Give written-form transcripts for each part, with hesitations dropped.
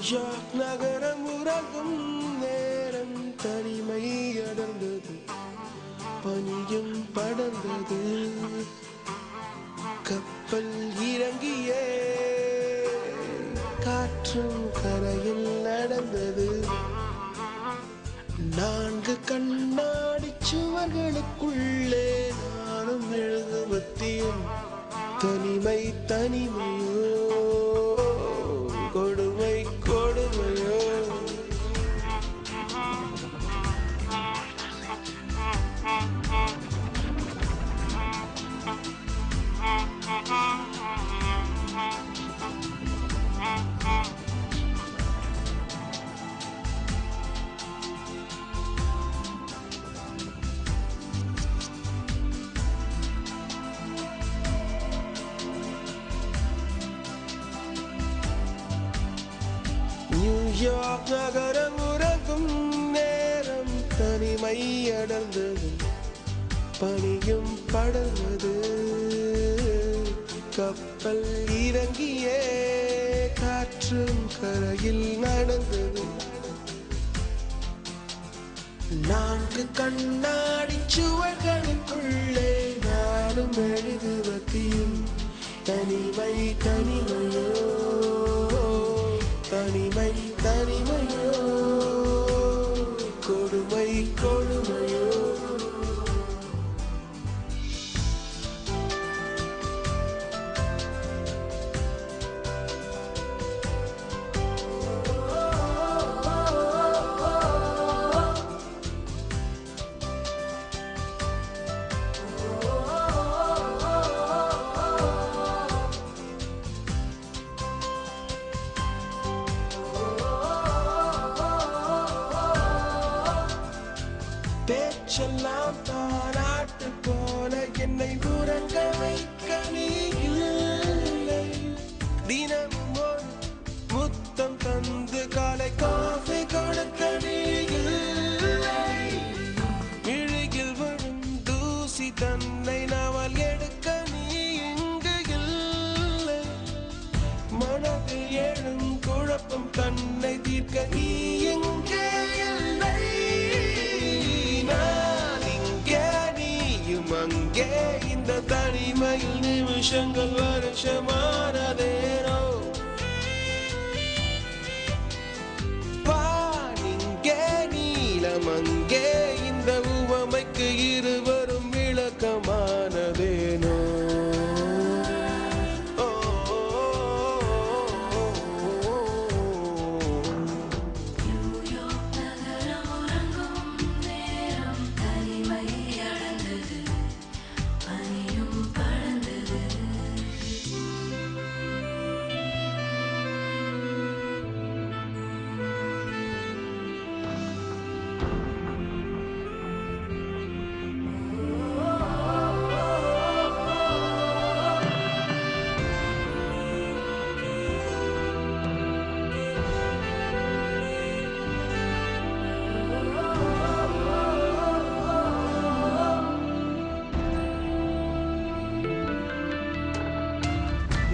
New York நகரம் உறங்கும் நேரம் தனிமை அடர்ந்தது, பனியும் படர்ந்தது. கப்பல் இறங்கியே காற்றும் கரையில் நடந்தது. 4 கண்ணாடி சுவர்களுக்குள்ளே நானும் எழுதுவத்தியும் தனிமை தனிமையோ கொடுமை கொடுமையோ. நியூயார்க் நகரம் உறங்கும் நேரம் தனிமை அடர்ந்தது, பனியும் படர்ந்தது. கப்பல் இறங்கியே காற்றும் கரையில் நடந்தது. 4 கண்ணாடி சுவர்களுக்குள்ளே நானும் எழுதுவதியும் தனிமை தனிமையோ தனிமை தனிமையோ கொடுமை கொடுமையோ. பேச்செல்லாம் தானாட்டு போல என்னை உறங்க வைக்க நீ இல்லை. தினமும் ஒரு முத்தம் தந்து காலை காஃபி கொடுக்க நீ இல்லை. இழுகில் வரும் தூசி தன்னை நாவல் எடுக்க நீ இங்கு இல்லை. மனதில் எழும் குழப்பம் தன்னை தீர்க்க நீ எங்கே இல்லை. அங்கே இந்த தனிமையில் நிமிஷங்கள் வருஷமானதேனோ. வானிங்கே நீலம் அங்கே இந்த உவமைக்கு இருவரும் விளக்கமானதேனோ.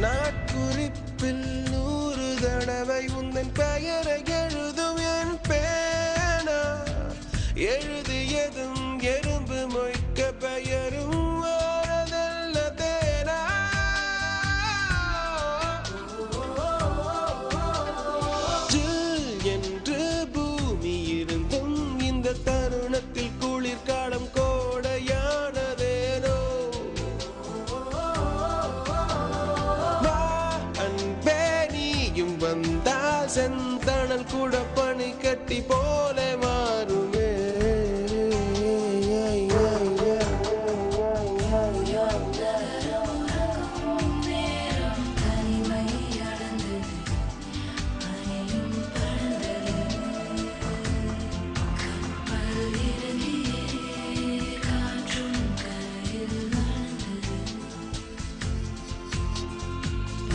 நாட்குறிப்பில் 100 தடவை உந்தன் பெயரை எழுதும் என் பேனா. எழுதியதும் எறும்பு மொய்க்க பெயரும் வரதல்ல தேனா. ஜில் என்று பூமி இருந்தும் இந்த தருணத்தில் குளிர்காலம் கோடையானதேனோ. வந்தால் செந்தணல் கூட பனி கட்டி போல மாறுமே.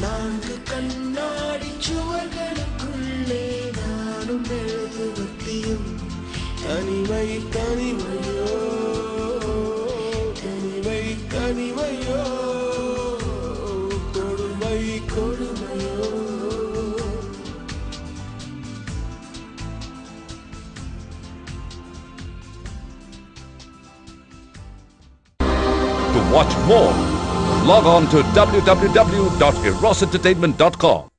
நான்கு கண்ணாடி சுவர்களுக்குள்ளே நானும் எழுதுவத்தியும் தனிமை தனிமையோ தனிமை தனிமையோ கொடுமை கொடுமையோ. watch more, log on to www.erosentertainment.com.